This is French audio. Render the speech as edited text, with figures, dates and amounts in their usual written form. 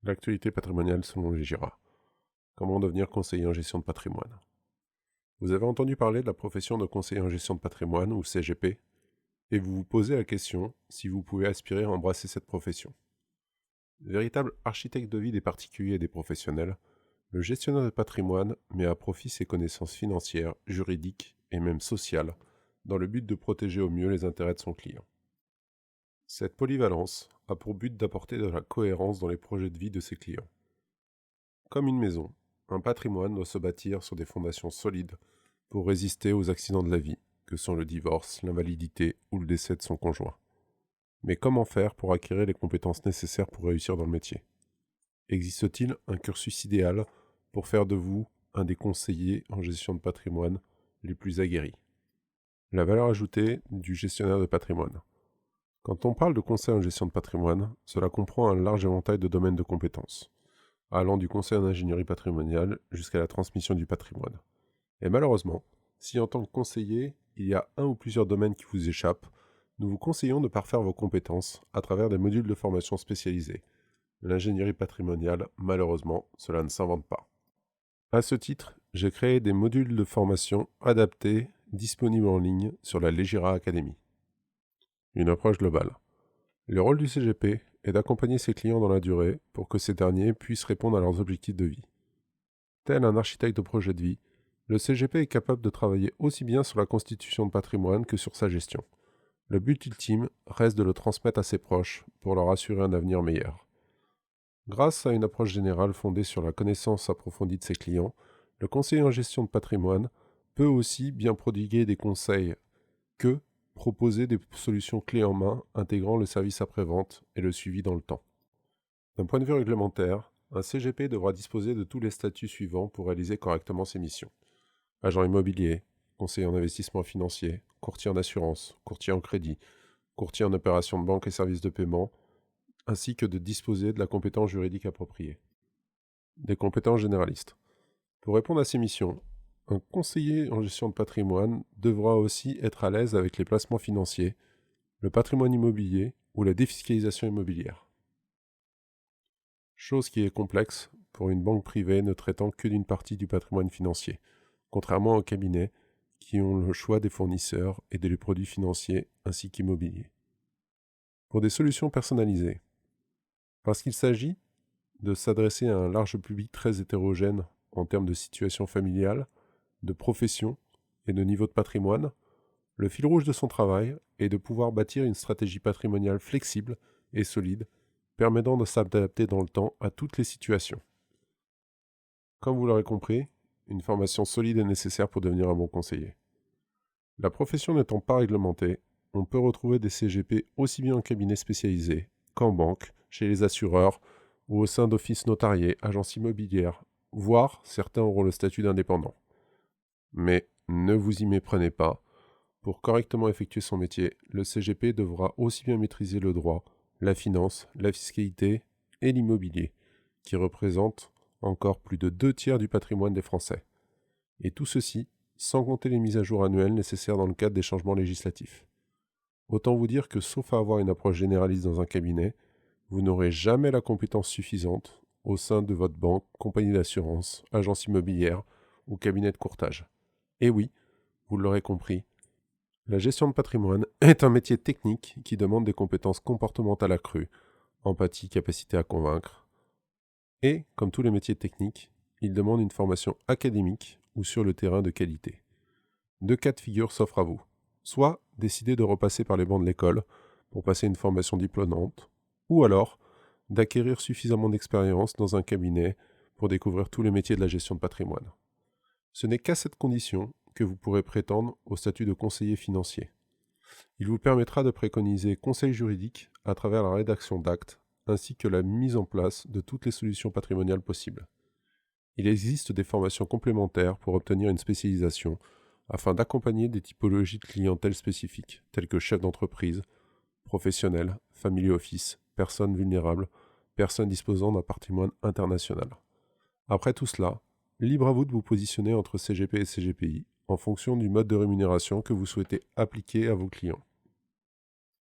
L'actualité patrimoniale selon les GIRA. Comment devenir conseiller en gestion de patrimoine? Vous avez entendu parler de la profession de conseiller en gestion de patrimoine, ou CGP, et vous vous posez la question si vous pouvez aspirer à embrasser cette profession. Véritable architecte de vie des particuliers et des professionnels, le gestionnaire de patrimoine met à profit ses connaissances financières, juridiques et même sociales dans le but de protéger au mieux les intérêts de son client. Cette polyvalence a pour but d'apporter de la cohérence dans les projets de vie de ses clients. Comme une maison, un patrimoine doit se bâtir sur des fondations solides pour résister aux accidents de la vie, que sont le divorce, l'invalidité ou le décès de son conjoint. Mais comment faire pour acquérir les compétences nécessaires pour réussir dans le métier? Existe-t-il un cursus idéal pour faire de vous un des conseillers en gestion de patrimoine les plus aguerris? La valeur ajoutée du gestionnaire de patrimoine. Quand on parle de conseil en gestion de patrimoine, cela comprend un large éventail de domaines de compétences, allant du conseil en ingénierie patrimoniale jusqu'à la transmission du patrimoine. Et malheureusement, si en tant que conseiller, il y a un ou plusieurs domaines qui vous échappent, nous vous conseillons de parfaire vos compétences à travers des modules de formation spécialisés. L'ingénierie patrimoniale, malheureusement, cela ne s'invente pas. À ce titre, j'ai créé des modules de formation adaptés disponibles en ligne sur la Legira Academy. Une approche globale. Le rôle du CGP est d'accompagner ses clients dans la durée pour que ces derniers puissent répondre à leurs objectifs de vie. Tel un architecte de projet de vie, le CGP est capable de travailler aussi bien sur la constitution de patrimoine que sur sa gestion. Le but ultime reste de le transmettre à ses proches pour leur assurer un avenir meilleur. Grâce à une approche générale fondée sur la connaissance approfondie de ses clients, le conseiller en gestion de patrimoine peut aussi bien prodiguer des conseils que proposer des solutions clés en main intégrant le service après-vente et le suivi dans le temps. D'un point de vue réglementaire, un CGP devra disposer de tous les statuts suivants pour réaliser correctement ses missions. Agent immobilier, conseiller en investissement financier, courtier en assurance, courtier en crédit, courtier en opérations de banque et services de paiement, ainsi que de disposer de la compétence juridique appropriée. Des compétences généralistes. Pour répondre à ces missions, un conseiller en gestion de patrimoine devra aussi être à l'aise avec les placements financiers, le patrimoine immobilier ou la défiscalisation immobilière. Chose qui est complexe pour une banque privée ne traitant que d'une partie du patrimoine financier, contrairement aux cabinets qui ont le choix des fournisseurs et des produits financiers ainsi qu'immobiliers. Pour des solutions personnalisées, parce qu'il s'agit de s'adresser à un large public très hétérogène en termes de situation familiale, de profession et de niveau de patrimoine, le fil rouge de son travail est de pouvoir bâtir une stratégie patrimoniale flexible et solide, permettant de s'adapter dans le temps à toutes les situations. Comme vous l'aurez compris, une formation solide est nécessaire pour devenir un bon conseiller. La profession n'étant pas réglementée, on peut retrouver des CGP aussi bien en cabinet spécialisé qu'en banque, chez les assureurs ou au sein d'offices notariés, agences immobilières, voire certains auront le statut d'indépendant. Mais ne vous y méprenez pas. Pour correctement effectuer son métier, le CGP devra aussi bien maîtriser le droit, la finance, la fiscalité et l'immobilier, qui représentent encore plus de 2/3 du patrimoine des Français. Et tout ceci sans compter les mises à jour annuelles nécessaires dans le cadre des changements législatifs. Autant vous dire que sauf à avoir une approche généraliste dans un cabinet, vous n'aurez jamais la compétence suffisante au sein de votre banque, compagnie d'assurance, agence immobilière ou cabinet de courtage. Et oui, vous l'aurez compris, la gestion de patrimoine est un métier technique qui demande des compétences comportementales accrues, empathie, capacité à convaincre. Et, comme tous les métiers techniques, il demande une formation académique ou sur le terrain de qualité. Deux cas de figure s'offrent à vous. Soit décider de repasser par les bancs de l'école pour passer une formation diplômante, ou alors d'acquérir suffisamment d'expérience dans un cabinet pour découvrir tous les métiers de la gestion de patrimoine. Ce n'est qu'à cette condition que vous pourrez prétendre au statut de conseiller financier. Il vous permettra de préconiser conseil juridique à travers la rédaction d'actes ainsi que la mise en place de toutes les solutions patrimoniales possibles. Il existe des formations complémentaires pour obtenir une spécialisation afin d'accompagner des typologies de clientèle spécifiques telles que chefs d'entreprise, professionnels, family office, personnes vulnérables, personnes disposant d'un patrimoine international. Après tout cela, libre à vous de vous positionner entre CGP et CGPI en fonction du mode de rémunération que vous souhaitez appliquer à vos clients.